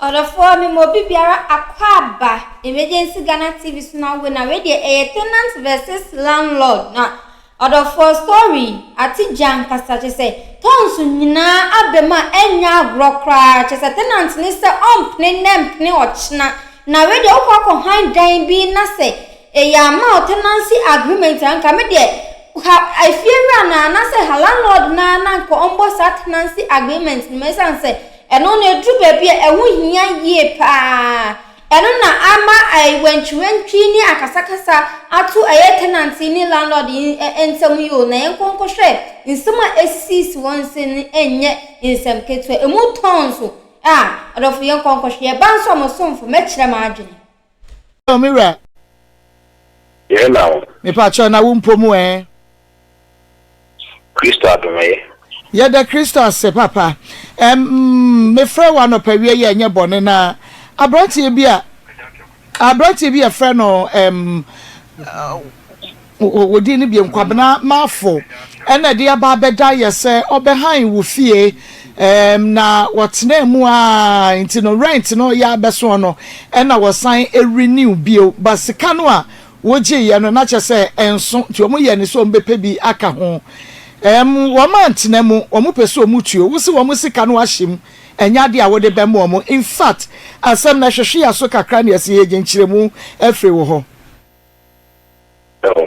Odofo mi mo bibiara akwaba emergencyghanamovementtv so na we na radio tenant versus landlord na odofo story ati janka sache say tonsu nyina abema enya agrokra che say tenant ni say ompne nempne ochna na radio okwa han dan bi na say ya ma tenancy agreement anka me de I fear na say landlord na ko ombo sa tenancy agreement me san say eno na edu baby ehu hia yie pa eno na ama I wentwi ni akasakasa atu aye tenant ni landlord ensem yo na enkonkohwe nsema esis wonse ni enye nsem keto emu tonso odofu yenkonkohwe banso mosomfo mekire ma adwene omira ye now me pa cho na wumpomu Kristo adumaye ya da Kristo se papa me frɛ wa no pawie ye nye bone na abrantie bi a frɛ no wodi ni bi nkwabena mafo ena de aba beda ye se obehan wo fie na wotena mu a nti no rent no ya beso no ena wosan renew bio basika no a woje ye no na che se enso ti omo ye ni so mbepe bi aka ho wamantena mu omu peso omutuo wusi womu sika no ahyem enya de a wode bem omu in fact asem na hwehwe aso kakra na ase ye nkyiremu afre wo ho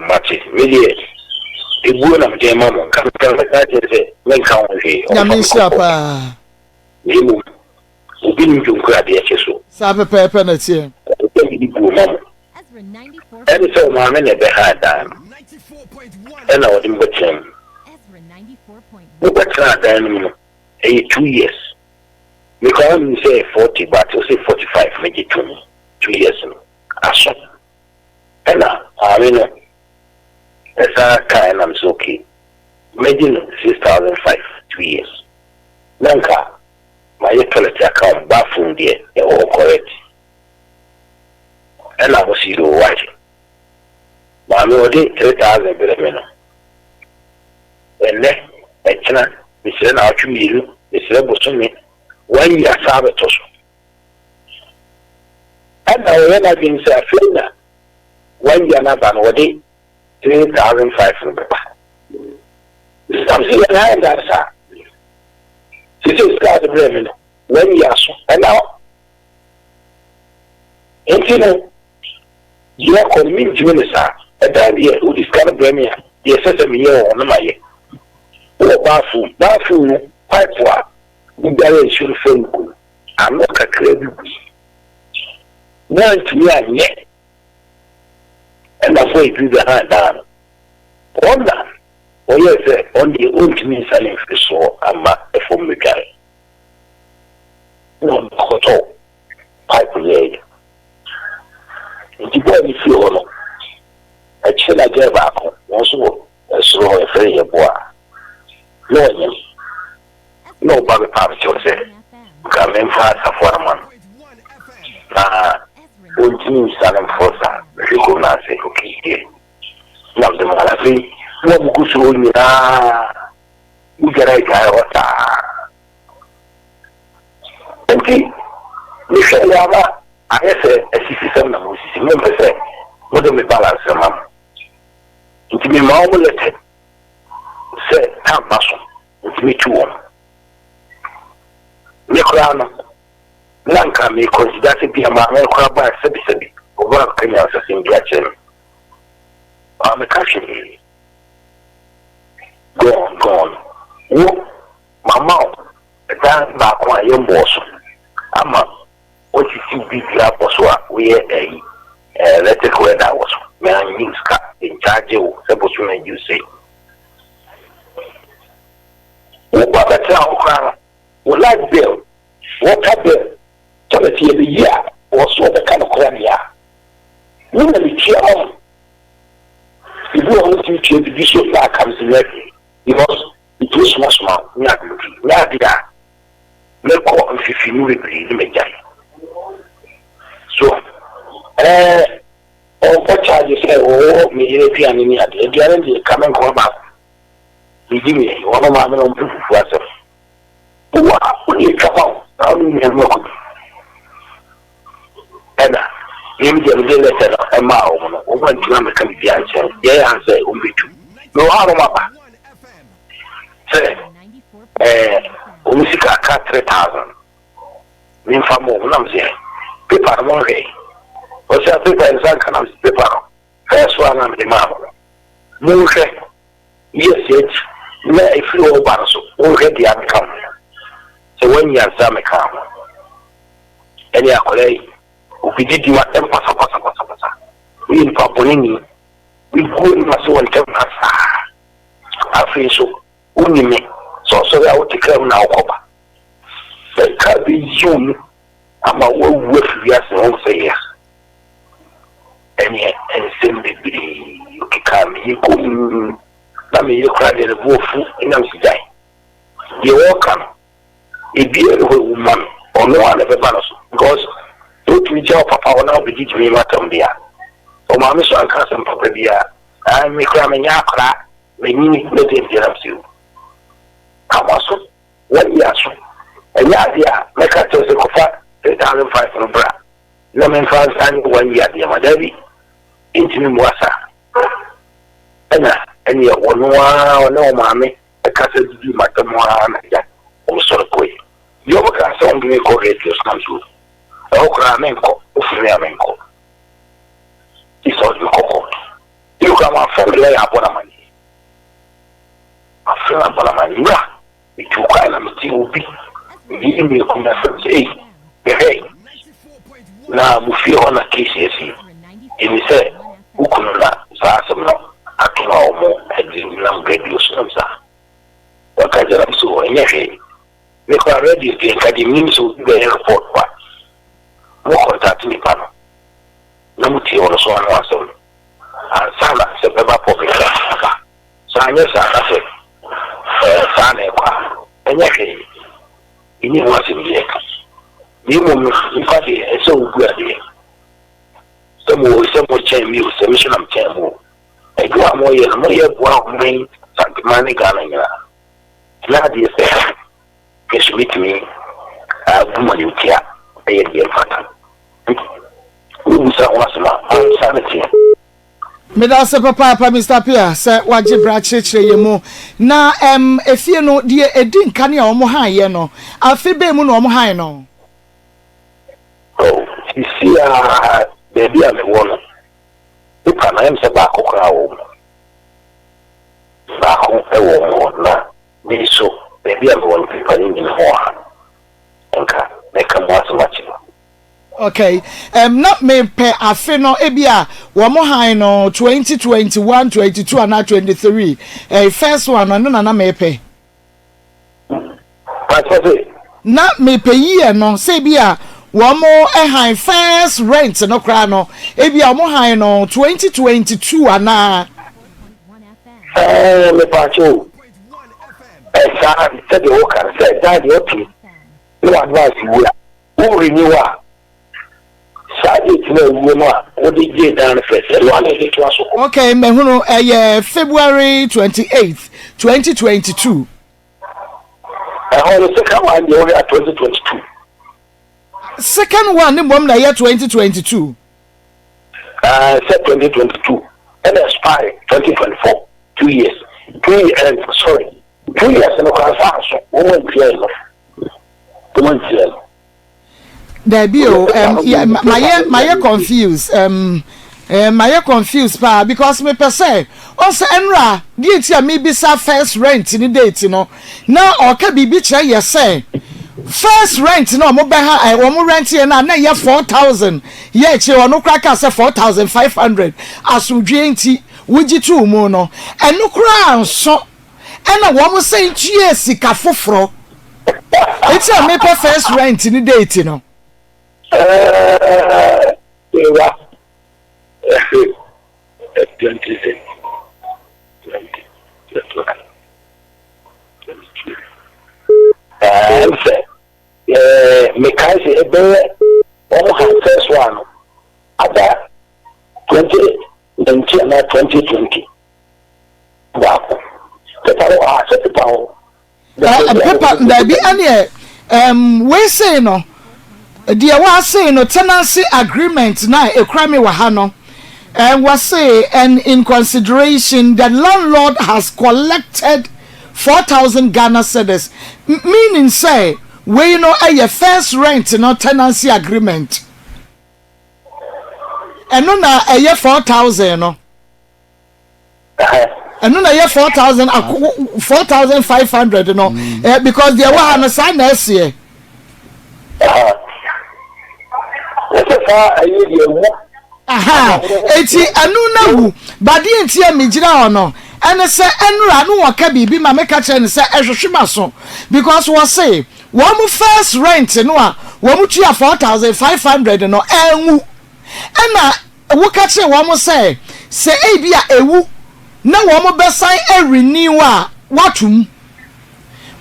mati really ebuo na mde mama kan ka je men kan wo ya mensia pa ni mu obi nju nkura de echeso sa pepe na tie ebuo mama and so mama ne be hada and I would imagine What's that? 2 years. We can't say 40, but we'll say 45, maybe 2 years. And I mean, that's a kind of okay. Imagine 6,005, 2 years. Nanka, my utility account, bathroom there, they're all correct. And I was see the white. But I'm already 3,000 better. And then, Echina, Mr. Nachumiru, Mr. Bosumi, 1 year sabatos. And now, when I've been saying, 1 year not done, what day 3,500. Something behind that, sir. This is got the revenue. 1 year, and now, and you know, you are calling me, sir, a bad year who is kind of premier, yes, a year on my year. Bathroom, pipe work, we got should phone. I'm not a credit. Now to me, I'm yet. And that's why you do the hand down. On that, or yes, on the ultimate selling for so I'm not a phone maker. No, hotel, pipe lay. It's going to feel a chill I gave back also a slow affair boy. No, Bobby Papa Jose. Come in fast for a month. Ultimate selling for that. You could not say, okay, now the Malafi, what goes to me? You get a guy or okay, Michelle Yama, I say, a 67 member say, what do we balance a mom? It be more let say, I'm muscle. It's me too. Nicolano Lanka may consider to be a man crab by Sebi, or one of Kenyans in Gatchen. I'm a country. Gone. Oh, my mouth, a damn back one young boss. I'm a what you see big lap was what we a letter where that was. Man, you cut in charge of supposed to you say. What a town would like bill, water bill, charity of the year, or so the kind of crime here. Normally, cheer on. If you want to change the bishop that comes in every, because it was small, not the make all of 50 million. So, what charges say, oh, me European in the guarantee coming home back. Give me one of my own proof for us. Who you come out? How do you have him the letter a mile, or one to American Bianca, yeah, and say, no, I don't know. Say, Umisika cut 3,000. Mean for more, I'm saying, paper more day. What's that paper and sun can paper? First one, I'm the marble. No, yes, yes, if you over, so already I'm coming. So when you have some account, any accolade, we did you at them, we in Paponini, we go in my soul and tell us, I feel so, only me, so I would take them now. But can't be you, I'm a world with yes and won't say yes. And yet, and simply you can you couldn't, let me cry in the wolf in Amsterdam. You walk on. A beautiful woman or no one ever balance because don't reach out papa will now be teaching me matter there. Oh, my mission and cousin papa dear, I make ramming yakra, may need nothing to you. Come on, what year so? And yeah, make a toast of 3,500 bra. No man finds 1 year, dear my daddy. Into me, wasa. And yet, one no, mammy, a cousin to do my tomorrow. Also, quick. You ever can sound me correct your sons with Okramenko, Ufriamenko. It's all you call. You come out from the lay upon a money. I feel upon a money. It took kind of material be. Give me a conversation. Hey, now we feel on a case, yes, and he said, Ukuna, Sassam, I can almost examine radio songs. What kind of so in your head? They are ready to get the means of the airport. More contact me, panel. No material or so on was on. And Sana said, Baba Poppy. So I guess I said, Sana, and yet, he knew what's in the air. The woman, in fact, is so good. Some more chain meal, some mission of Chamu. I go on more year, one main, Santa Manica. Glad you said. Yes, meet me. Woman, you care. I am your father. Who was a sanity? Medasa papa Mr. Pierre say waje bra chechire yemu na efie no de edi nkane a omo han ye no afi be mu no omo han no. Oh, you see baby am won. You can am se ba kokra wo. Ba ko e wo na ni so baby am won people in ho ha. Nka make am was much. Okay, not me pe afi no ebia wo mo han no 2021 22 and 23 first one no na me pe na me pe year no say bia wo mo han first rent no kra no ebia mo han no 2022 ana me pa cho sa said the worker said that okay no advice who renewal. Okay, mehuno February 28th, 2022. The second one you are 2022. Second one mom na year 2022. Said 2022 and expire 2024. 2 years. 2 years, sorry. 2 years and a 1 year. Debio, my confused. My confused pa because me per se. Also, Enra, did me be sa first rent in the date, you know. Now, or can be bitch, yes, say. First rent, no, Mobeha, I want rent here now, na 4,000. Yet, you are no cracker, say 4,500. As you drink tea, would you too, mono? And no crown, so. And a woman saying, yes, Kafufro. It's a me per first rent in the date, you know. Mekaise ebe almost first one other 2019 and 2020. Wow. Paper there be any we say no dear was saying no tenancy agreement na ekrami wa ha no and was say and in consideration the landlord has collected 4,000 Ghana cedis, meaning say we you know a first rent no tenancy agreement and no na a 4,000 no and no na 4,000 4,500 no because there were no sign next year. Aha, eti anu na wu badi enti e mejira ono ene se enura no waka bibi ma meka che ne se ehwehwema so because we say wo first rent no a wo tua 4,500 no enwu ena wo ka che wo say se e bia ewu na wo besan e renew a watum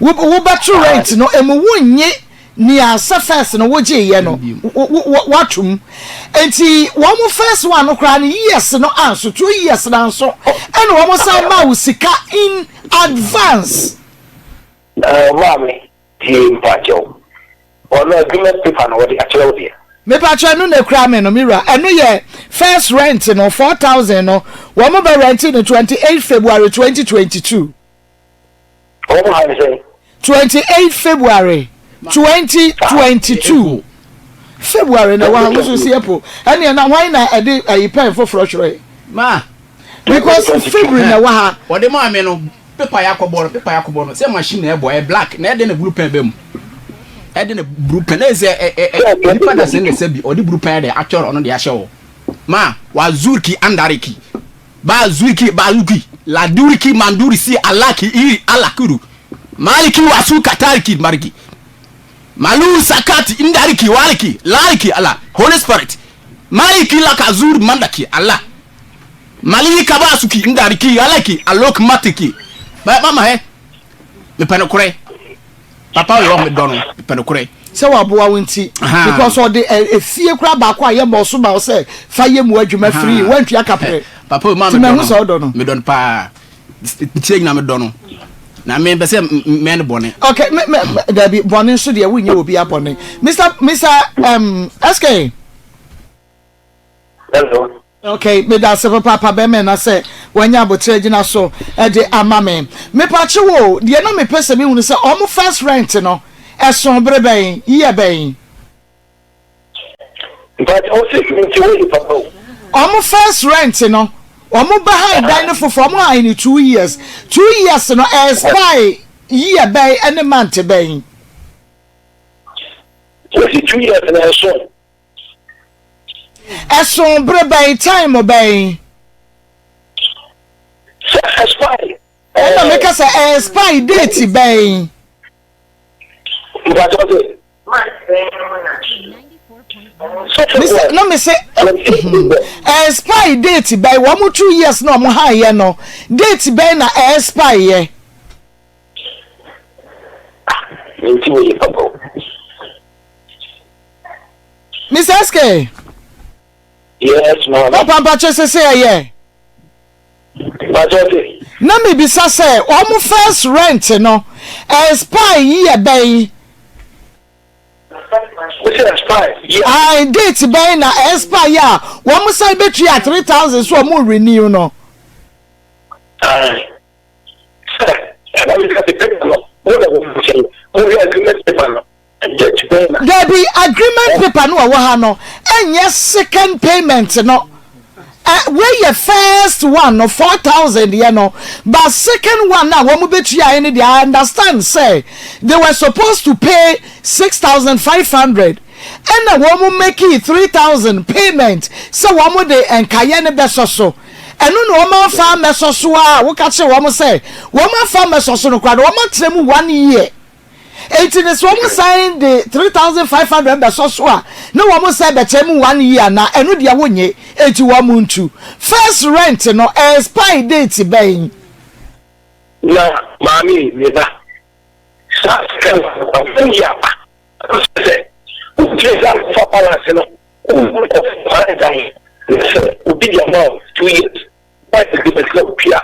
wo betu rent no emu wonye ni asa first no woje ye no watum enti wo first one no kra ni yes no anso 2 years na anso and wo say ma usika in advance mami team pacho ono agreement paper no wodi actually wodi me pacho no na kra me no mira eno ye first rent no 4,000 no wo mo be rent no 28 February 2022 oh how say 28 February 2022 February na wa so see apple and na why na e dey pen for fresh ma because February na wa ha o de ma me no paper yakobo no say machine e boy black na e dey na blue pen bem e dey na blue pen na say nipa da say na say bi o de blue pen dey actual ono dey ahye ma wa zurki andariki ba zurki la duriki manduri si alaki iri alakuru maliki wasu katariki mariki malu sakati indariki waliki lariki ala Holy Spirit maliki lakazur mandaki ala maliki kabasuki indariki alaki alok matiki ba mama he me panokure papa yo me dono me panokure se wa boa wonti because of the efie kura ba kwa ye mo so ba say fa ye mu adwuma free wantua kapre papa mama me don pa tieng na me dono na me be say men bone okay there be bone so there we nye obi abone Mr. SK hello okay me da se papa be me na say wanya abotre gina so e de amame me pa che wo de na me pese me hu say omo first rent no eson bre ben ye ben but also you papa omo first rent no omo behind dan no for omo high ni 2 years no expire year bay any month bay so 2 years na so bre bay time bay so expire and make us expire date bay but okay no me say expire date by 1 or 2 years no mo high no date by na expire Mr. SK yes no papa chese say yeah na me bisa say omo first rent no expire year by which expire I date by na expire one say betri at 3,000 so mo renew no there be agreement paper no wa ha no enye second payment no where your first one no 4,000 you know but second one now when we betri any they understand say they were supposed to pay 6,500 and now when we make it 3,000 payment so when we dey enkaye ne beso so enu no ma fa meso so a wo ka che wo mo say wo ma fa meso so no kwa wo ma trem 1 year 18 so wo sign the 3,500 beso so a no wo mo say be trem 1 year na enu dia wonye enti wo mo ntu first rent no expire date ben na mami me da sa kan ya pa say Jesus for balance no obi dia mo 2 years why the give us no pia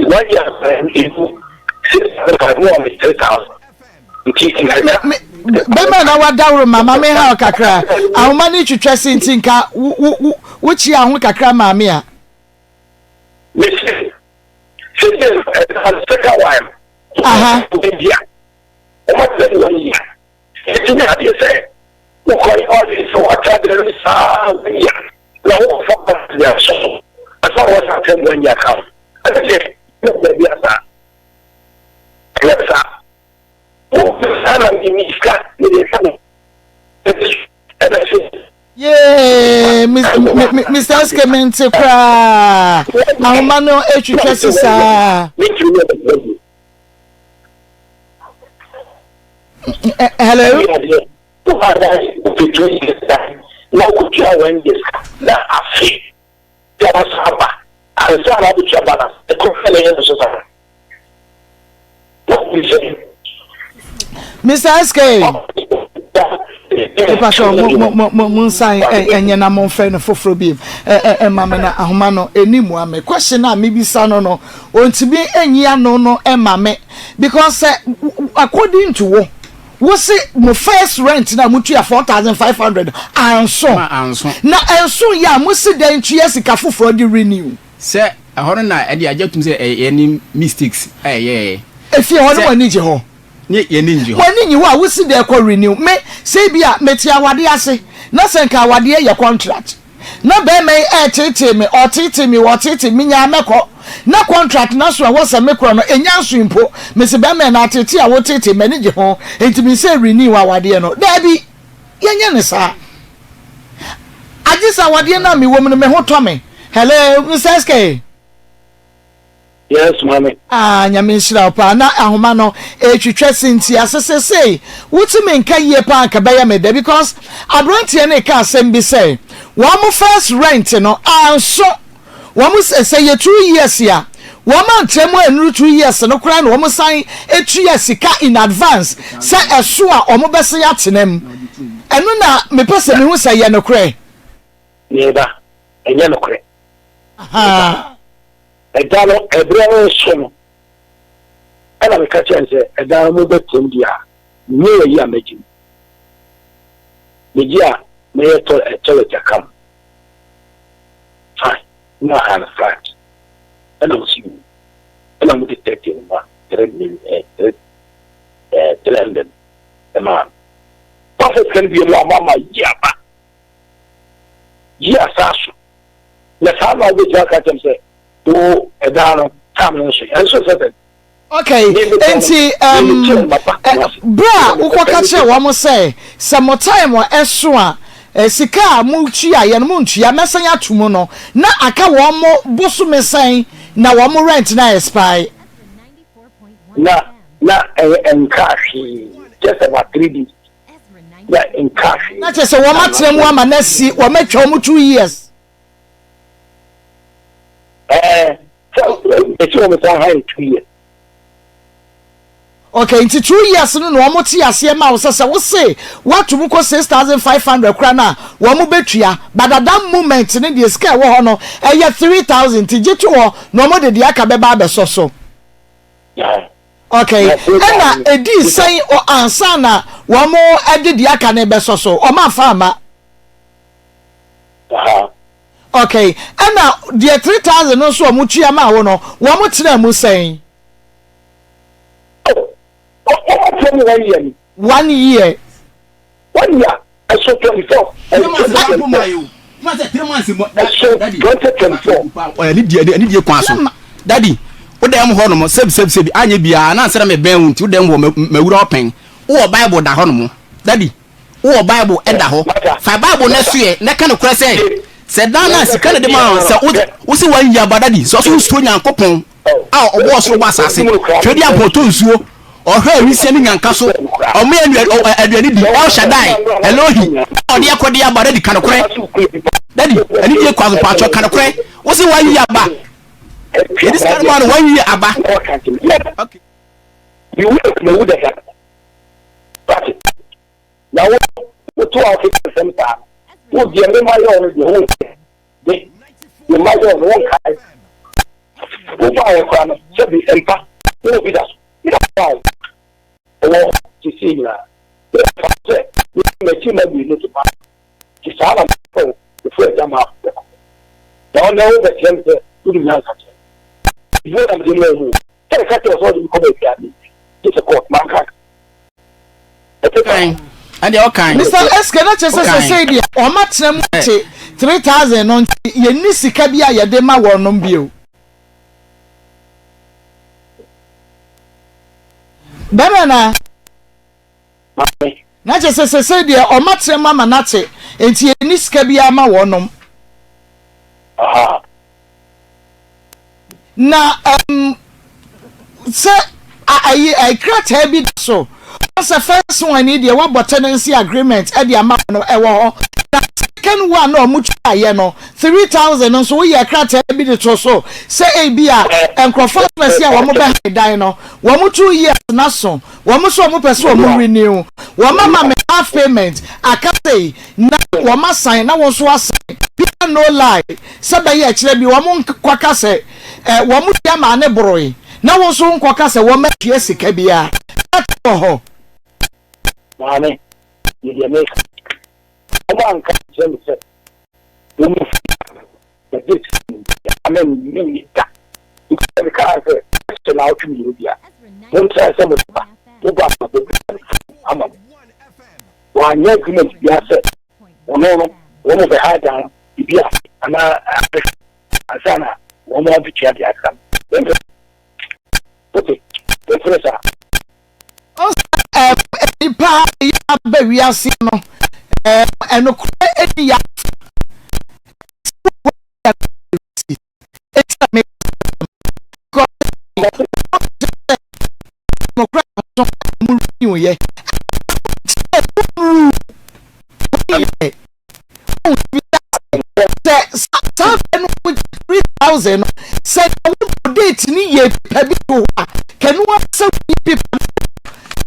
why ya and you 6,000 3,000 keeping bema na wadawro mama me ha kakra ahoma ni twetwe sintinka wuchi ahu kakra mama a Missy, second one. Aha. India. What the 1 year? It's not you say. Who call all this what there is no for the show. As far as I can when you come. I say, no, baby, yes, sir. Oh, yeah, Mr. Skemente kra. Ahoma no etwetwe sisa. Hello. Mr. SK. Pastor Munsan enye na monfe no foforo bi mama na ahoma no enimu ame question na me bi sa no ontimi enyi ano no emame because according to wo say mo first rent na mutu ya 4,500 anso na enso ya mo se den tue sika foforo di renew se ahono na e di ajatum se any mistakes efi hono wani je ho ni ye ninji ho wani nyi wa wo si de ko renew me say bia meti awade ase na senka awade ye contract na be me tete me otete me wotete me nya meko na contract na so wo se mekro no enya nso impo me se be me na tete a wotete me nje ho enti me say renew awade no da bi yenye ne sa agisa awade na me wo me me ho to me hello Mr. SK. Yes, mommy. Nyame shira pa na ahoma no etwetwe sinti asesese wuti me nka ye pa nka be ya me da because abrantie na ka asem bi say one first rent no anso one say ye 2 years ya one man tremu enu 2 years no kra na one sign 2 years ka in advance say eso a omo bese ya tenem enu na me pese me hu say ye no kra neba enye no kra aha edalo ebreo sono ala me ka chense edalo mo betem dia me yi ameji media me to etele kam fine no have a fact and I'm see and I'm detective ma London the man perfect can be mama yaba ya sasu na sama we jaka chense to edano tamnso enso said okay enti bra ukoka che wo mo say some time wa eso a sika mu tua ye no mu ntua mesan ya tumu no na aka wo mo bosu mesan na wo mo rent na expire na enkashi just about 3 days na enkashi na che se wo matremu ama na si wo matwa mo 2 years so it's almost 2 years. Okay, into 2 years no no mo ti ase ma wo se wo say what to ko 6,500 kra na wo mo betua but at that moment ne the scale wo ho no 3,000 ti je to wo no mo de aka be ba be so Yeah. Okay, and edi say o ansa na wo mo de aka ne be so o ma fa ma okay, and now the 3,000 no so mo tua ma wo no wo mo tena mu saying 1 year. 1 year. I saw 24. I saw 24. I need your counsel. Daddy, what them honomo, seb, anya bia, and answer me ben to them me open. Or Bible da honomo. Daddy, or Bible and da ho. Fa Bible next year, na kind of say. Said Dana, kind of the man, so what's 1 year, but daddy, so soon and coupon. Oh, was so was assassin. Trade up to you. Or her listening and castle, or me and the all Shaddai, Elohim, or the Aquadia, but the Canocre. Daddy, I need your cousin Patrick Canocre. What's it 1 year back? It is kind of 1 year back. Okay. You will have. Now, what 2 hours at the same time? Would be a my own the mother of one kind. Who buy a crown, should be empire, will be that. To see the team will be to buy. It's all about the first time after. Don't know the chance to do that. You know, I'm doing it. Tell the cat was all the come. It's a court, man. Okay. And the okay. Mr. S cannot just say the or maximum 3,000 on ye nisi kabia ya de ma wonom bio. Bana na just say the or maximum mama nate enti ye nisi kabia ma wonom. Na say I crack heavy so. That's the first one need the what tenancy agreement at the amount no second one no much aye no 3,000 so we crack heavy the so say e bia enkrofo person a wo mo be dan no wo mo 2 years na so wo mo so mo person wo mo renew wo mama me half payment aka say na wo ma sign na wo so assign no lie say be ye kire bi wo mo kwaka say wo mo dia ma ne boroi na wo so nkwaka say wo ma pie sika bia ho Mane, you make a man can say, I mean, the car question out to you. Don't try some of the one agreement, yes, one of the high down, yes, and Asana, one more the chat. Okay, the first. Ipa ya be wi ase no eno kure edi ya it's me ko mo kura so mo ri ye no 3,000 said date ni ye pebi ko kenu wa se people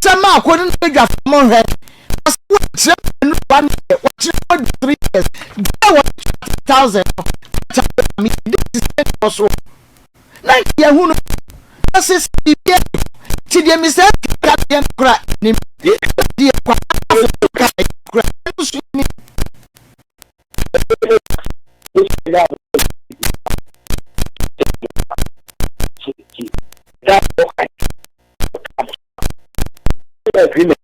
Sama according to the from her. Was 1 year, 3 years. That was 1,000. I mean, this is also 9 years. Who knows? This is the year. Chidia Mr. Captain Crack. Dear agreement.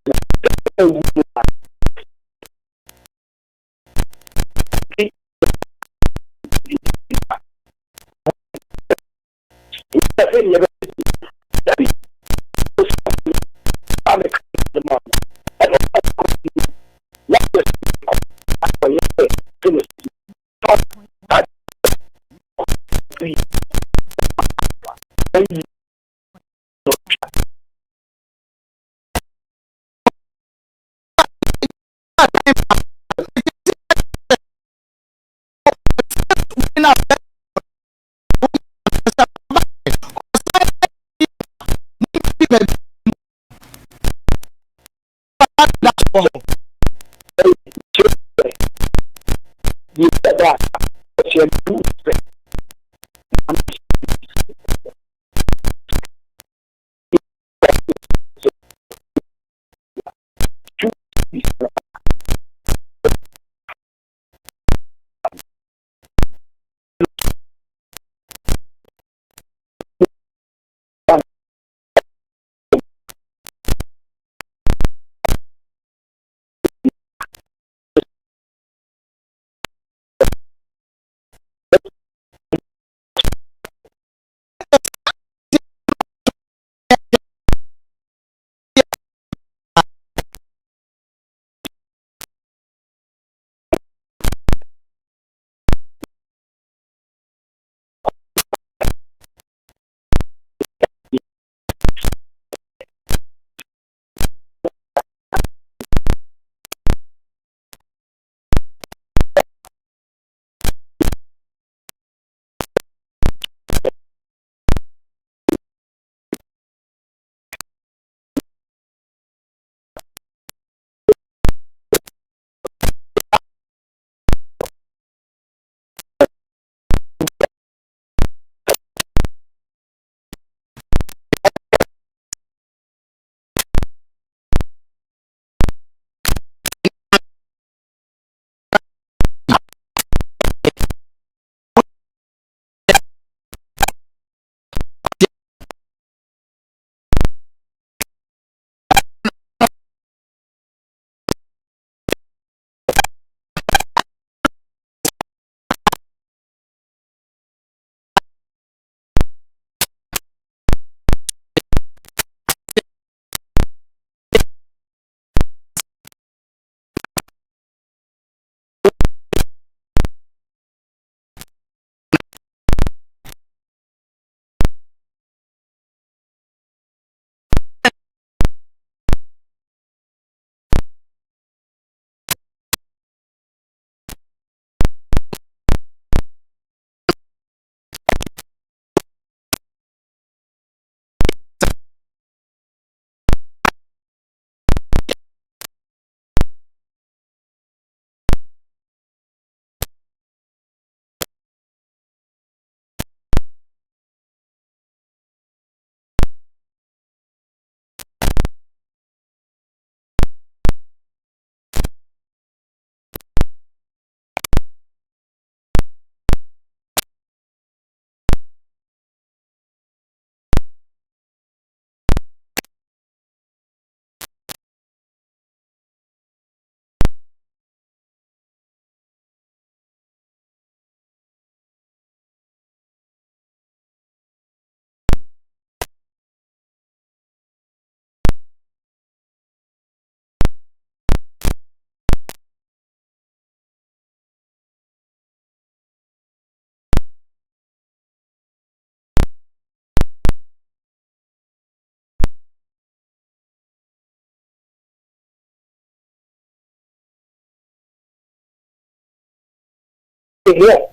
here.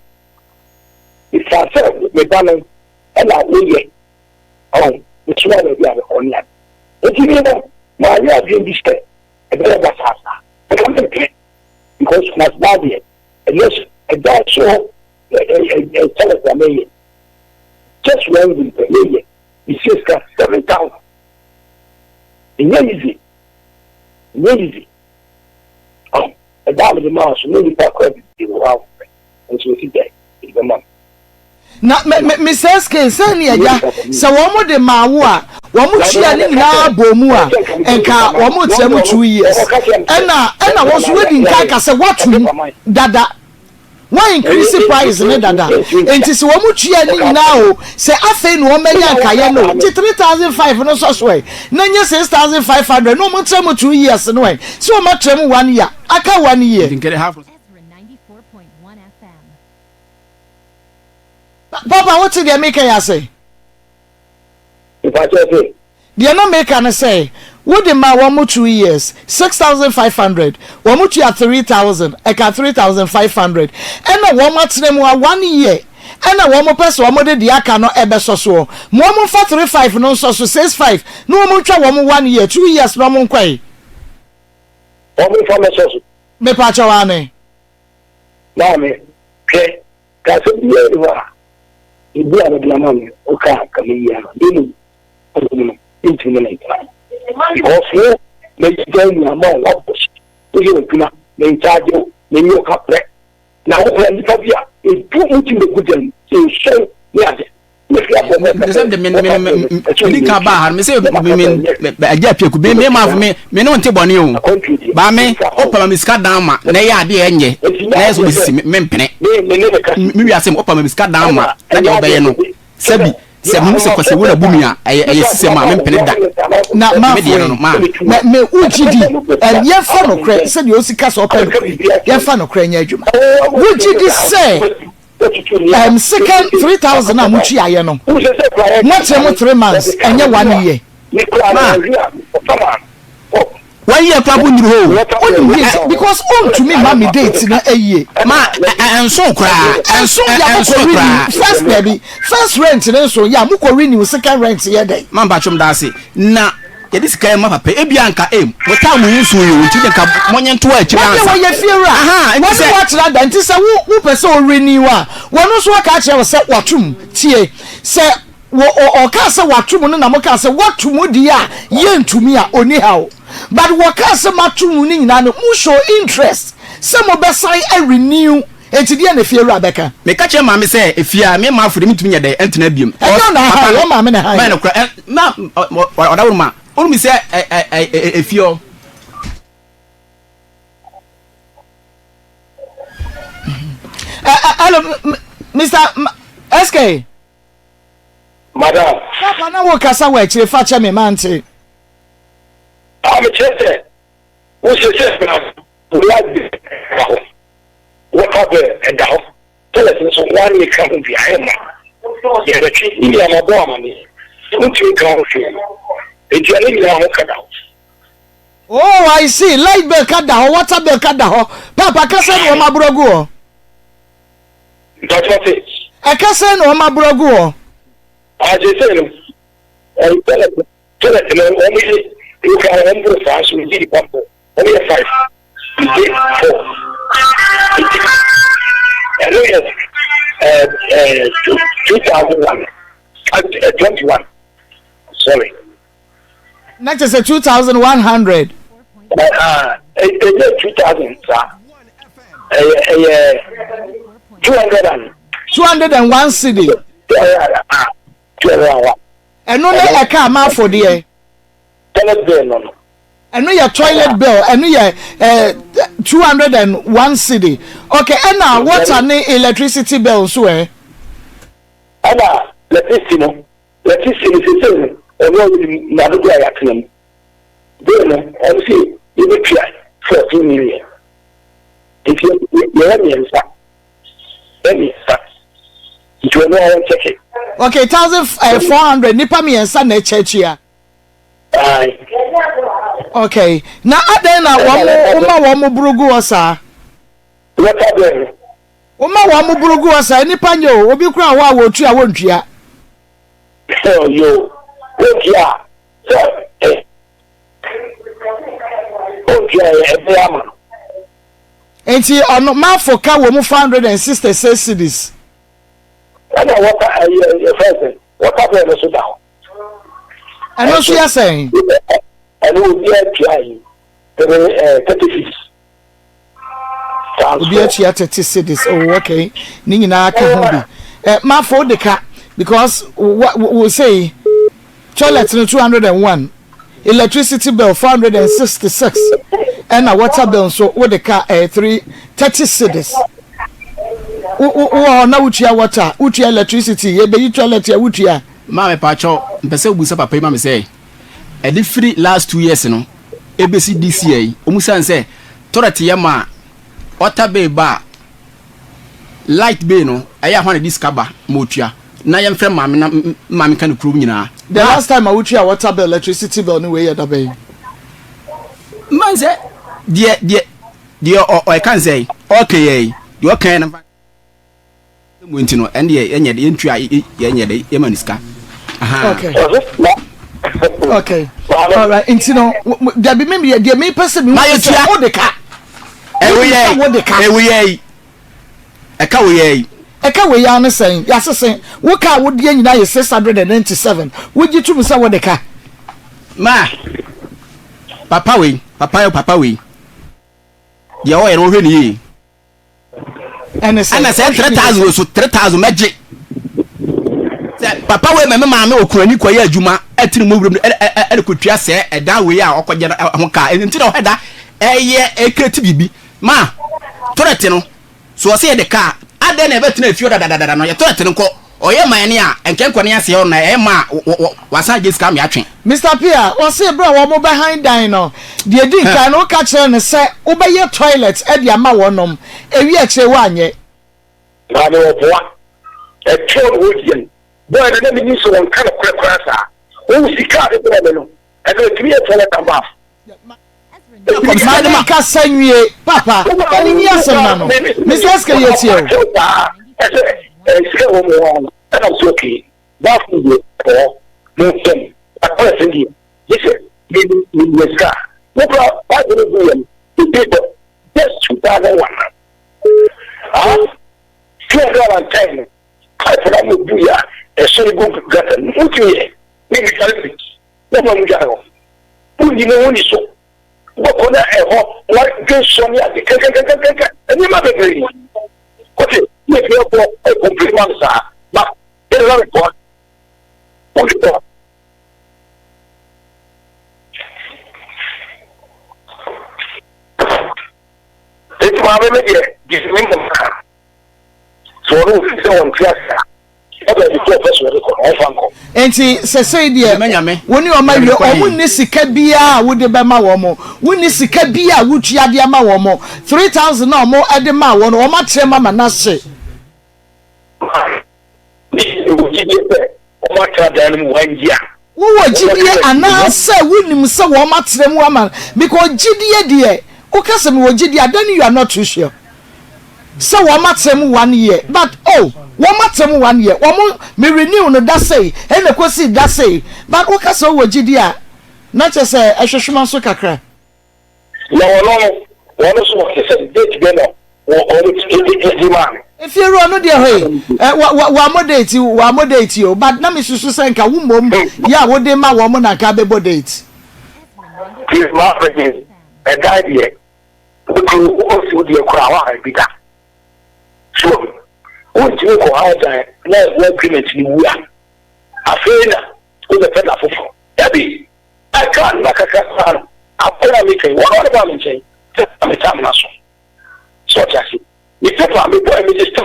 If I said the balance and I will oh, which one will be online. But you know, my real dream is that a better was I can't play because my body and yes, a dog show a telegram just one week a year. He says got 7,000. It's easy. Oh, a dollar the mouse, maybe that credit is wow. And so he died. It's a month. Na Mr. SK say ni eja se wo mo de mawo a wo mo tua ni na bomu a enka wo mo tie mo 2 years ena wo so wedi nka ka se watum dada why increase price ne dada enti se wo mo tua ni na o se afei no wo menya nka ye no 3,500 no so so na nye 6,500 no mo tie mo 2 years no e se wo ma tie mo 1 year aka 1 year Papa, what did they make you say? If I say, they are not making say, what the ma 1 more 2 years, 6,500, 1 more 3,000, I got 3,500, and a 1 more to them 1 year, and a 1 more person, 1 more the aka no ebe so, 1 more 435, no so 65, no more 1 more 1 year, 2 years, no more quay. 1 more from a source. Me pachawane. Mammy, okay, that's a year. Ibu ada di mana? Oka kami ya. Ini intimate. Because they don't know what was. You know, they charge you, they know capre. Now when you have ya, it too much in the good and so yeah. Ni ka ba har me say me aja pieku me ma fu me no nte bone o ba me opa me ska dan ma na ya ade enye na so bisi me mpene me wi asem opa me ska dan ma na de obeye no sabi se mu se kwase wona bumi a eye sise ma me mpene da na ma me ujidi ye fa no kre se de osika so opa ye fa no kre nya adwuma ujidi se second 3,000 a muchi aye no what 3 months and 1 year 1 year papu nduru ho because on to me mama date na eye ma enso kra first baby first rent na so ya muko renew second rent ye dey man ba chom da se na Cedis kaya ma papa ebianka wota mu nsu yo nti de ka monye nto a chi ansa wo ye fiera aha nti se what na nti se wo pese o renew a wono so ka kire wo se watum tie se o ka se watum no na mo ka se watum di a ye ntumi a oni hawo but wo ka se matum ni nyina no mu show interest se mo be sai a renew enti dia na fiera beka me ka kire ma me se efia me ma afure mitumi ye de entena biem e na ha wo ma me na ha ma na kra na odawo ma onu mi say efio hello Mr. SK Madam papa na wo kasa wa chire fa che me mante I'm chete wo se na what up and down tell us so one year come be I am yeah the tree ni am abo ma me unti ka ho hwe enti ani na ho kada oh I see light bill kada ho water bill kada ho papa kasa no ma brogu ho that's what it kasa no ma brogu ho I just say no tell it no only you can remember fast we did pump only 5 we did 4 and yes 2001 21 sorry next is 2,100 2000 201 cedi eno na eka ma for there eno your toilet bill eno your 201 cedi okay and now what are the electricity bills so electricity na do ya yatem then I see you try 14 million if you have me answer any fact you know I check it okay 1,400 nipa mi ensa na chechi ya okay na aden na wo brugu osa what are Oma wa mo burugu asa nipa nye o obi kura wa wo tu a wo ntwia. Yo. Okia. Okia e ama. Enti ono ma for ka wo mu 466 cedis. And what first what happened so down. And what she are saying? And we be trying 36. Obi a chia 30 cedis. Oh okay. Ni nyina ka ho bi. Ma for the car because what we say toilet no 201, electricity bill 466, and a water bill so with the car 30 cedis. Na utia water, utia electricity, ye be toilet ya utia. Ma me pacho, mpese obusa papa ma me say. E di free last 2 years no. EBC this year, omusan say toilet ya ma water bill ba light bill no, aya hwan dis kaba motua. Na yem frem ma me kan kru nyina. The last time I utia water bill, electricity bill no way ya da be. Man say die o kan say okay you okay na Muntino and enye de entua enye de emaniska. Okay. Okay. All right. Intino there be maybe there me person me o de ka. Ewe eka we ya na sen ya sesen wo ka wo de nyina ye 697 wo gi tum se wo de ka ma papa we ya o ye no hwe ni ana say 3000 so 3000 meje papa we me ma me okurani kwa ya adwuma atini mo wurum e kotua se eda we a okogye ho ka enti na heda eye ekreti bibi ma torete no so o se de ka ade na betina afio da no ye torete no ko oye man ne a enkenkwane ase na e ma wasan je scam ya twen Mr. Pia o se bro wo mo behind dine no de di kan no ka kire ne se wo be ye toilet e de ama wonom ewi a kire wa anye na no boa e tro wo dien boy na me ni so won kan kwakwa sa wo sika de bro no e go timi e toilet amba ma ka sanwie papa ani ni asema no Mr. Skayeti o sika wo mo and I'm okay. That's the no thing. I person here. Listen, me scar. No problem. I don't know the people. Just 2001. $210. I put on the beer. A sorry good garden. Okay. Maybe calculate. No one will go. You know only so. What on a what good Sonia? And you might agree. Okay. Make your a compliment, sir. But there is a report. It's my media. This is the man. So I don't think on Fiesta. Enti se say dia woni o ma wi o woni sika bia wo de be ma wo mo woni sika bia wo tua de ma wo mo 3000 na mo ade ma wo no o ma tre ma na se wo gidie ana se wonim se wo ma tre mu ama because gidie de o ka se me wo gidie then you are not too sure so wo ma tre mu 1 year but oh wo ma tre mu 1 year wo me renew no that say e na kosi that say but o ka se wo gidie a na che se ehwehwema so kakra no so se date be no wo o man if you run no there hey wa moderate you but na me susu senka wo mom ya wo de ma wo mo na ka be date please ma friend a guy here wo so de kura wa bi da so wo ti ko ha da na wo agreement ni wu a afena wo be peda fofo yabi I can't like a car apora me kai what about me say me tam na so just if people are me boy me just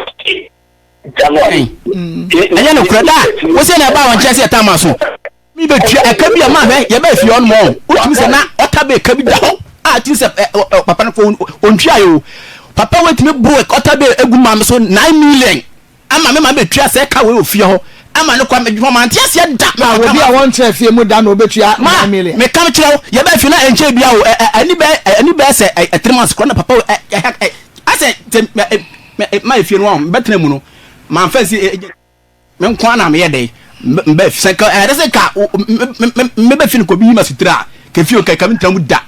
January enya no krada wo se na ba won chese tam so mi be tua aka bi ma hwe ye ba fi on mo o tumi se na ota be ka bi da ho a tin se papa no on tua yo papa we tumi bro ota be egu ma so 9 million ama me ma be tua se ka we ofie ho ama no kwa me dwo ma ntia se da ma wo bi a won che fie mu da no betua 9 million me kam kire wo ye ba fi na enche bia wo ani be se 3 months kwa na papa ase my feel one better no my fancy men kwana me dey mbe senka that's a car mebe fin ko bi masitra ke fio ka kam tram da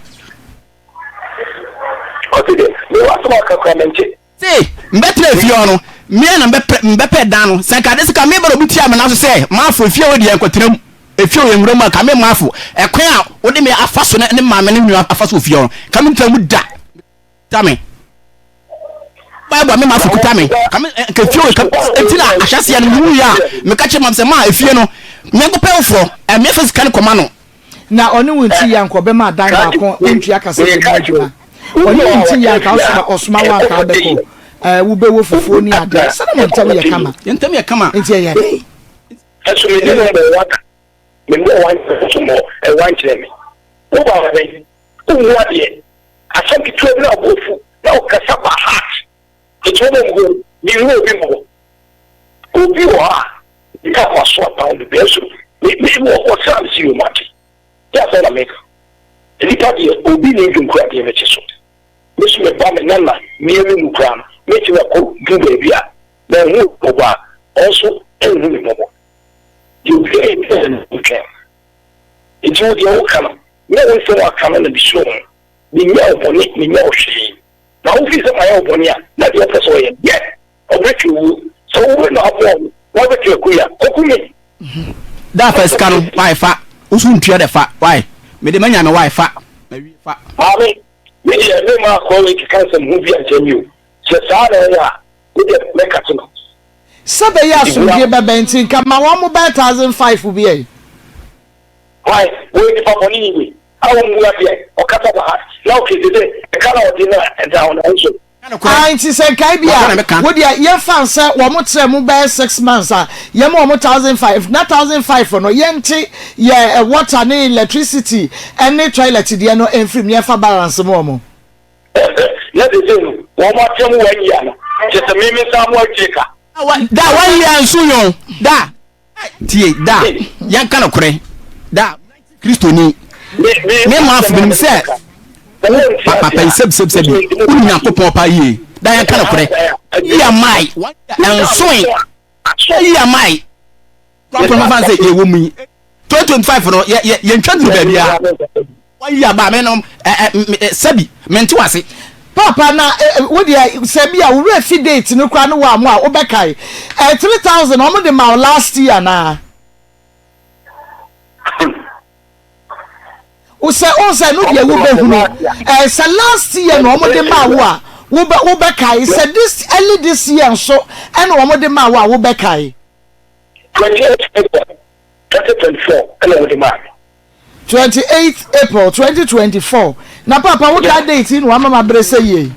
okay me wa so ka comment see mbetre fio no me na mbepe dan no senka this ka me bro butia me na so say ma fo fio we dey enkwatram efio yenwro ma ka me ma fo ekwan a wo de me afaso ne ma me ne afaso fio kam tram da tame ba me ma fo kuta me kam ke fio ka etina ahyase ya no ya me ka che mam se ma efie no me go pewfo me fa sika ne koma no na oni wunti yanko be ma dan ba ko entwi akase be adwuma oni wunti yanko osuma wa ka be ko wo be wo fufuo ni ade se na ntam ye kama ntam ye kama enti ye eso me dey number 1 me no one so mo e wan kire me wo ba wa dey wo wa dey asem ki tuwe na obofu na okasa ba heart eto mo go ni wo bi mo obi wa ika kwa so down the best me wo sam si o mati ya so na make ni pa di obi ni ndunku ade me chiso me so me ba me nana me emi mu kra no me ti ko du baby a na hu oba also enu ni mo you get it okay it's all the old kind me wo so wa kana na bi so ni me oboni ni me ohwe na wo fi se ma ya oboni a na di opeso ye ye obeki wo so wo na abo wo be ke kuya kokumi da first can wifi usun tua de fa why me de manya me wifi na wi fa ami me de me ma ko we ki kan some movie and you se sa na ya we de make it no sabe ya so die bebenti kama wo mo 1005 bi e why we di pa boni ni awu mu ya de o kata ba na o ke de e kana o di na e down also anti se kai bia wo dia ye fan se wo mo tre mu be 6 months a ye mo 1005 na 1005 no ye nti ye water ne electricity any toilet dia no enfrim ye fa balance mo na de ze no wo ma temu 1 year no je se me sa mo akeka da 1 year nso yo da tie da yan kana kure da Kristo ni me ma fu binim se papa seb unya kopon pa yi da yan kana kure ya mai enso ya mai prophet ma fan say e wo mu 2025 no ye ntwandu ba bia wan ya ba me no sabi menti wase papa na wo dia sabi a wo refi date no kwa no wa mo a wo bekai 3000 o mo de ma last year na Use no dia wo behunu say last year no mo de ma wo be kai say this early this year so and wo de ma wo be kai 28 April 2024 and wo de ma 28 April 2024 na papa wo ka date in wo ma brese ye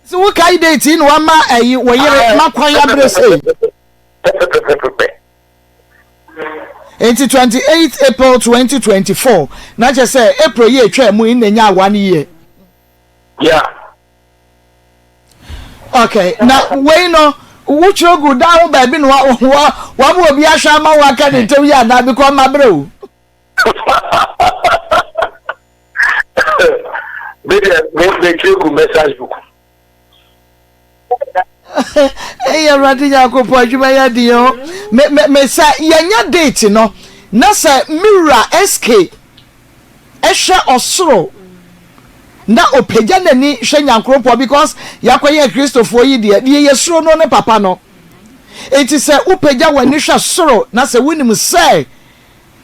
so wo ka date in wo ma wo yere makwan ya brese It's 28 April 2024. Not just say April year try mu in nya 1 year. Yeah. Okay. Now we know which you go down baby no wa mo obi ahwa ma wa ka de tew ya na because ma bro. Me check message book. Hey, Radi Yakopo adwuma ya di yo. Me say yenya date no. Na say Mira SK ehwe osoro. Na opagya nani hwe nyankropo because yakoye Christopher yi de yesuro no ne papa no. Enti say opagya wani hwe soro na say winim say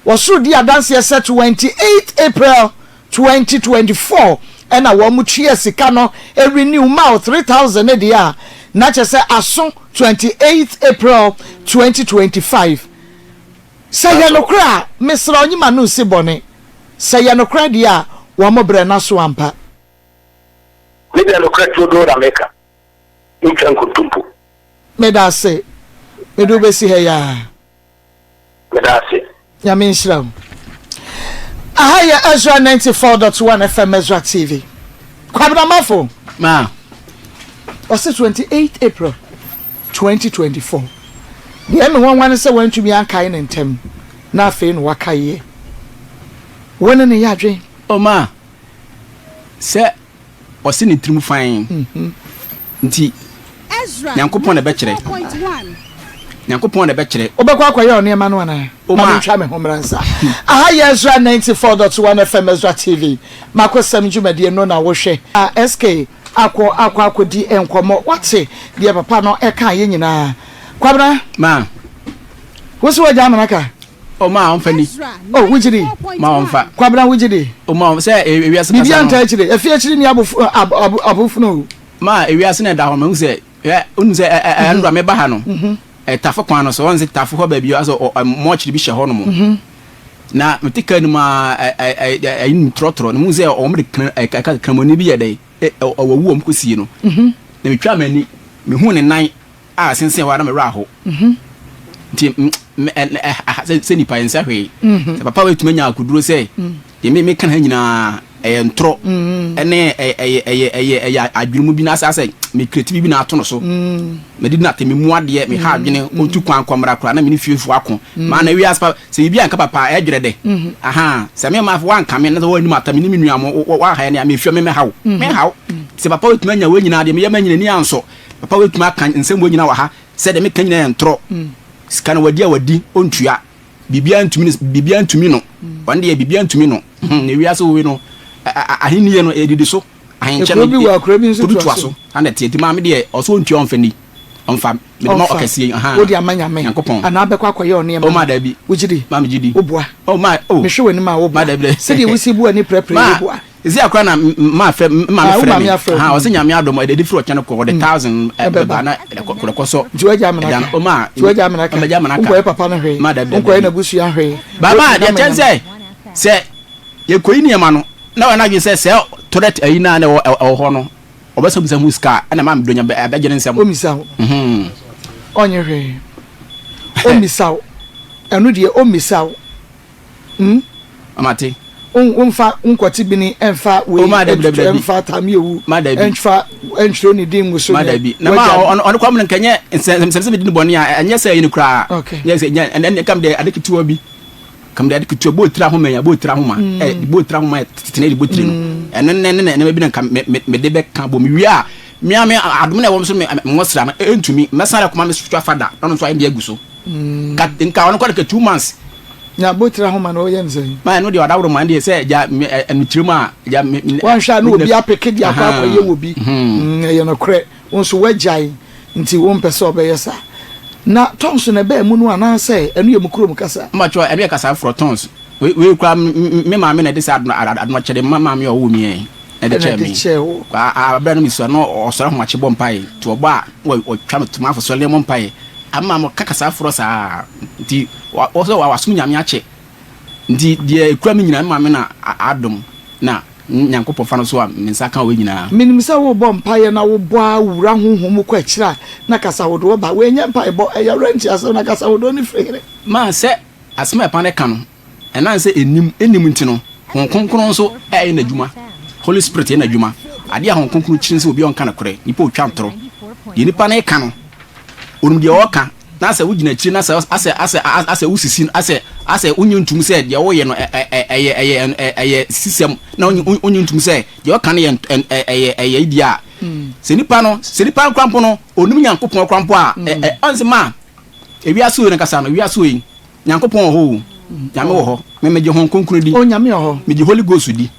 wasoro di adanse say 28 April 2024 and a wo mu tue sika no e renew ma 3000 e dia na che say aso 28 April 2025 say ya nokra mesra onyima no si bone say ya nokra dia wo mo bre na so ampa me de nokra to do na meka ntwan kutumpu me da say me do be si he ya me da say ya me nshram ahaya Ezra 94.1 FM Ezratv TV kwabna mafo ma was 28 April 2024 the em one say want to be ankai na ntem na afi no wakaye wona ne yadwen o ma se o se ni trimu fan nti nyankopon na be kire nyankopon na be kire obekwa kwaye oni ema no ana ma ntwa me homransa aha Ezra 94.1 FM Ezratv TV Makosem Jumade no na wo hwe SK akwa di enkomo wate de papa no eka ye nyina kwabra ma wo so waja manaka o ma onfani oh wujiri ma onfa kwabra wujiri o ma say ewiase bibi anta akire afi akire ni abufu no ma ewiase na da ho ma hu say unu say ando me ba ha no tafo kwan no so won say tafo ho ba bi aso mo chiri bi hye ho no mo na metika ni ma ayin trotro no mu say o mo de kramoni bi ye dai owu om kosie no na metwa mani me hu ne nan a sense wa na me ra ho nti se ni pa ensa hwe papa we tumanya akuduro say ye me kan ha nyina ntro ene adwumu bi na asase me creative bi na ato no so me di na temi mu ade me ha adwene otu kwan komra kra na me ni fiefu ako ma na wi aspa se bi anka papa edwere de aha se me ma fa anka me na wo ni mata me ni menuam wa ha ne me fie me hawo se papa we tumanya we nyina de me yema nyina ni anso papa we tuma kan nsem we nyina wa ha se de me kan nyina ntro sika na wadi ontua bibia ntumi no wande ya bibia ntumi no ne wi aso we no ahiniye no edidi so ahinche no bi wa krabi nso tuwa so ande tieti ma me de oso ntua onfani onfa me de ma okasi aha wo di amanya me ana abekwa kwaye oni ema o ma da bi wujidi ma me jidi obua o ma o me hwe wani ma wo ma da bi se de wusi bua ni prepare obua ezi akra na ma fe ma me frɛ ha o se nyame adom e de different ochane ko the 1000 ba na ko so juwaja amana o ma juwaja amana ka ko papa na hwe ko na busu ya hwe ba ma de chense se ye koyi ni ema no na wa na gye se toilet ayi na na ho no obesa busa muska na ma mdonya abegye nsem omisa onye hwe omisa enu de omisa amate umfa unkwati bini enfa we enfa tamiewu enfa enchro ni dingu so madabi na ma on kwam nkanye nsem bi din boni a enye se yin kra yes and kam de adekituwa bi kam de adekituwa bo tira ho manya bo tira ho ma bo tira ho ma tene de bo tire no enen bi na kam me de be kan bo mi wi a mi adom na wo so me ngosra na entumi mesara kuma me switwa fada no so ayi de aguso ka nka on kwa de 2 months na botira ho ma no yem say ma no de wadawro ma de say ja anitiremu a ja wan hwa no obi apeke di akwa ye wo bi ye no kre wonso wagyan nti won pese obeyesa na tons na be mu no ana say enu ye mukrom kasa ma cho enu ye kasa for tons we kwa me ma me na de say adno chede ma me owo mi e de che mi abra no mi so no osoro ho ache bompai to obo a wo twa no tuma afo le bompai ama mo kakasa afro sa nti oso wa wasu nyame ache nti de ekura mi nyina ma me na adom na nyankopɔ fa no so a mensa ka we nyina minim sa wo bɔ mpaye na wo bɔ awura honhom ko akira na kasa wo do ba we nya mpaye bɔ eya rent aso na kasa wo do ni frere ma se asema pa ne ka no ɛna se enim nti no honkonkron so na dwuma holy spirit na dwuma ade a honkonkron chirin se obi on ka na kore nipa otwa ntoro ye nipa na ka no onum de oka na se wugina chiri na se ase wusisi ase unyuntum se de wo ye no eye system na unyuntum se de oka na eye idia se nipa krampo no onum nyankopon krampo a onse ma ewi aso ne kasa no wi aso yi nyankopon ho nyame wo ho me meje hon konkro di o nyame ho meje holy ghost di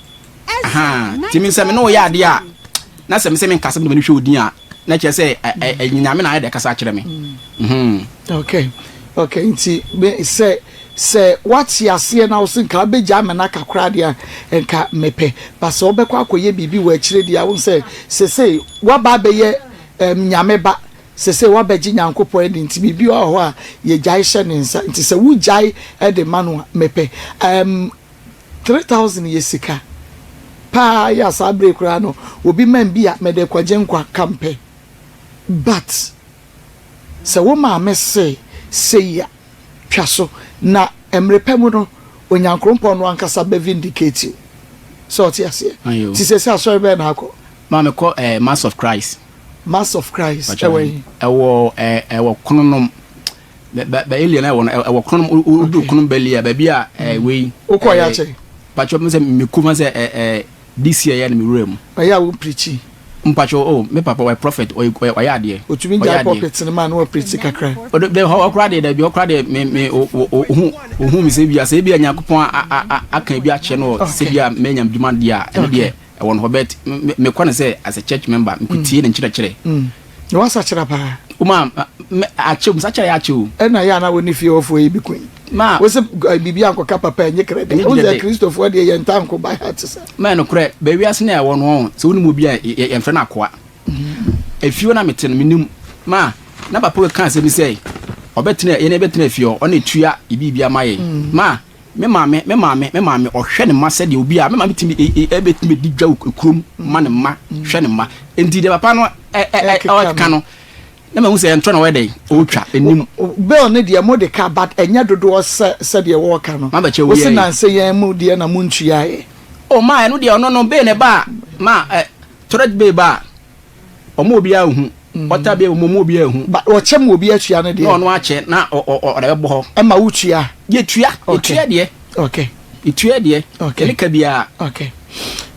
aha timi se me no ya ade a na se me nkasa me hwe odin a na che se nyame na ade kasa kire me okay nti se what ya see na usin ka beja amena kakra dia enka mepe ba se obekwa akoye bibi wa kire dia wo se wa ba be ye nyame ba se wa beji nyankopon edi nti bibi ho a ye jai hye ne nsa nti se wu jai e de manu mepe 3000 yesika pa ya sabre kura no obi man bia me de kwaje nkwa kampe but se wo ma me say ya twaso na emrepemu no onyankrompo no ankasa be vindicate so ti ase ti se asori be na akọ ma me call mass of Christ ewo kononom be alien ewo kononom udu konom belia ba bia we uko ya che pacho me se me kuma se this year ya na me rem ya wo preach mpacho oh me papa we prophet oyade otumi ja prophet ne man no preach kakra de ho krade da bi krade me ohu mi se bia se bia nyakopon aka bi a che no se bia menyam demand dia ene de e won hobet me kwane say as a church member me kutie ne nkyerɛkyerɛ no wasa kyerɛ pa uma a che sa kyerɛ ya che o ena ya na woni fie ofo yi bi kun ma wo se bibia ankoka papa enye krade wo se Christopher de ye ntanko by heart se ma no kre ba wiase na e won ho se woni mu bia ye mfre na akoa efio na mete no minim ma na papa we kan se mi say obetena ye na betena efio ona etua ibibia maye ma me maame ohwe ne ma se de obi a me maame timi ebetimi di dwa okurum ma ne ma hwe ne ma enti de papa no ka no na ma hu se entro na we dey otwa enim bill ne de mo de ka but enya dodo se de wo ka no wo se na se ye mu de na muntua ye o ma no de ono no be ne ba ma threat be ba omo obi a hu ota be omo obi a hu ba wo chem obi atua ne de no ache na o de bo ho e ma wutua ye tua de okay itua de ele ka bia okay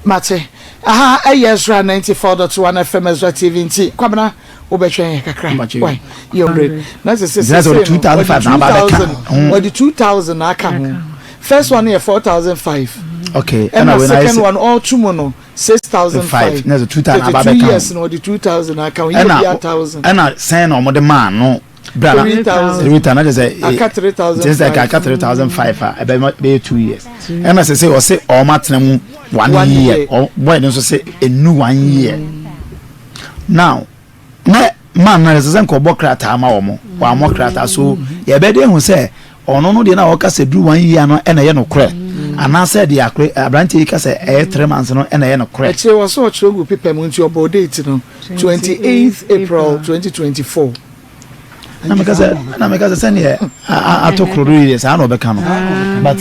mate aha Ezra 94.1 FM Ezratv nti kwabena obetwen kakra why you read that's 2005 na ba ka or the 2000 aka first one here 4005 okay and the second one all two mono 6005 na 2000 na ba ka yes no the 2000 aka you be 1000 and sign on the man no brother 3000 na say aka 3000 just like aka 3005 be 2 years and as say o say o matena mu 1 year or boy no say a new 1 year now na man na say ko bokrata ma wo mo wa mo krata so ye be de hu say ono no de na o ka say do 1 year no e na ye no kre ana say de akre abranti ka say 3 months no e na ye no kre e che wo so chogu people mu nti obo date no 28th April 2024 na me ka say ne atokro years ana obeka no but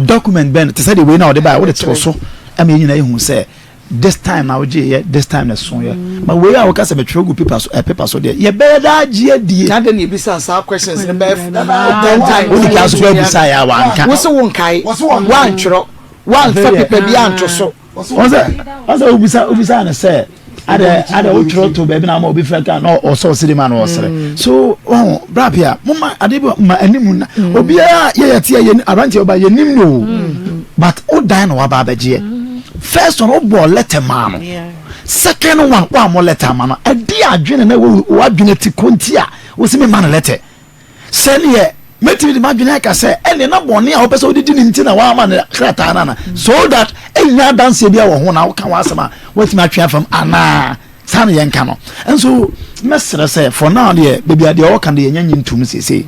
document ben to say the way now the buy what it so am yin na ehun say this time now this time na so ya but we are workers be true paper so there ye be da gie die na dey be say questions in be 10 times we can so be say ya wan ka wo so won kai wan chro wan fa paper bi anto so obisa na say ada utro to be na ma obi fraka no o so siri man o sere so bra pia mama ade ma animu na obi a ye tie ye aranti oba ye nim no but o dan no aba bagie first one o bo letter man second one wa mo letter man ade adwene na wo adwene ti konti a wo se me man letter send ye meti di madwene ka se ene na bone a wo pese odidi ni nti na wa man krata na so that enya dance bia wo ho na wo ka wa asema what my try from ana san yen ka no enso mesere say for now there baby ade o kan de yen ntum sese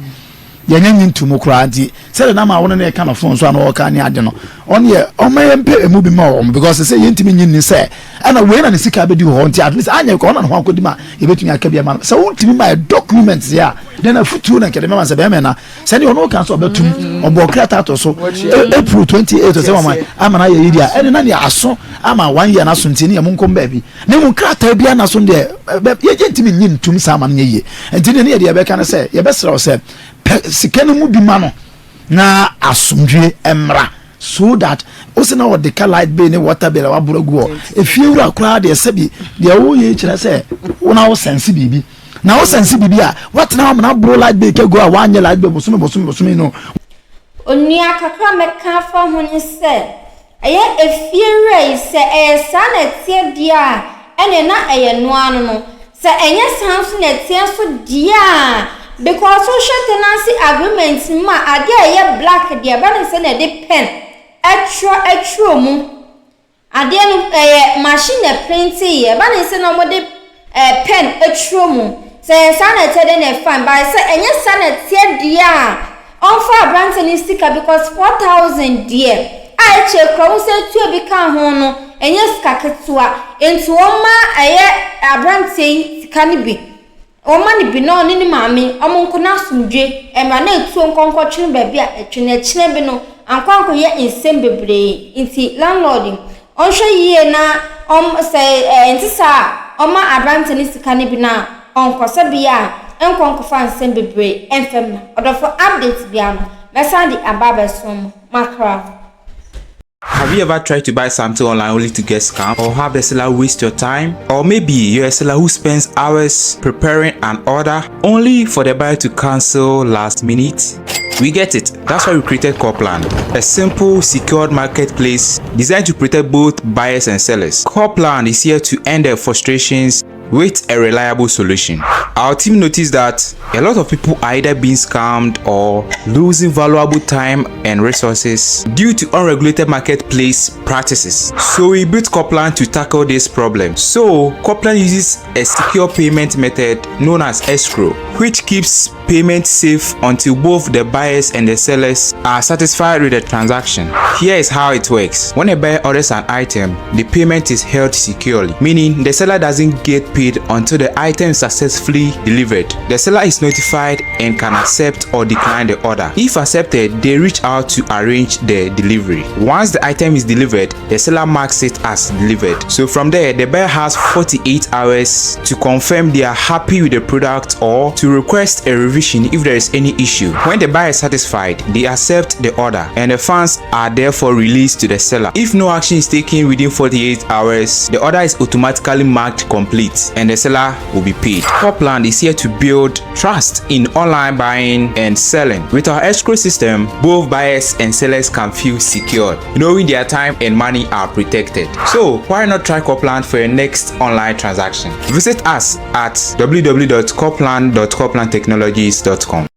yen ntum kura anti say na ma won na ka no phone so na o ka ni ade no on ye o ma yen pe emu bi ma o because say yen ntimi nyin ni say ana we na ne sika be di ho nti at least anya ko na ho akodi ma e betumi aka bia ma say won ntimi ma documents ya then afutu na kede me say be me na say ni ono kan so betum obo krata to so April 28 say mama ama na ye yidia ene na ne aso ama 1 year na so ntini ye monkom ba bi ne mun krata bia na so de ye je ntimi nyin ntum sa ama na ye ntini ne ye de be kan say ye be sra say sikene mu bi ma no na asumdwe emra so that osina what the light be ne water be wa buragu if you ra kra de sabi de wo ye kire say wona wo sense bibi na wo sense bibi a what na na bro light be ke go a wanye light be bosume no onua kakra meka fa ho ni se eye efiere se sana tie dia ene na eye no anu no se enye sanso na tie so dia because social tenancy agreement ma ade eye black dia ba ne se na de pen etro mu ade no machine printing ye ba ne se na mo de pen etro mu se sana tie de na fan ba se enye sana tie dia on for brand ni sticker because 4000 dear I check crown say tu bi kan ho no enye skaketwa enti o ma eye abrante sika ni bi o ma ni bi no ni maami omonko na sumdwe e ma na etu nkonko twene ba bi a etwene kyene bi no ankwanko ye ensem bebre enti landlord on hwe yie na say enti sa o ma abrante ni sika ni bi na onkosa bi a enkonko fa ensem bebre enfem odofo update bi ano mesandi ababesom makra Have you ever tried to buy something online only to get scammed, or have the seller waste your time? Or maybe you're a seller who spends hours preparing an order only for the buyer to cancel last minute? We get it. That's why we created Corpland, a simple, secured marketplace designed to protect both buyers and sellers. Corpland is here to end their frustrations with a reliable solution. Our team noticed that a lot of people are either being scammed or losing valuable time and resources due to unregulated marketplace practices. So we built Corpland to tackle this problem. So Corpland uses a secure payment method known as escrow, which keeps payment safe until both the buyers and the sellers are satisfied with the transaction. Here is how it works. When a buyer orders an item, the payment is held securely, meaning the seller doesn't get paid until the item is successfully delivered. The seller is notified and can accept or decline the order. If accepted, they reach out to arrange the delivery. Once the item is delivered, the seller marks it as delivered. So from there, the buyer has 48 hours to confirm they are happy with the product or to request a revision if there is any issue. When the buyer is satisfied, they accept the order and the funds are therefore released to the seller. If no action is taken within 48 hours, the order is automatically marked complete and the seller will be paid. Corpland is here to build trust in online buying and selling. With our escrow system, both buyers and sellers can feel secure, knowing their time and money are protected. So why not try Corpland for your next online transaction? Visit us at www.corpland.corplandtechnologies.com.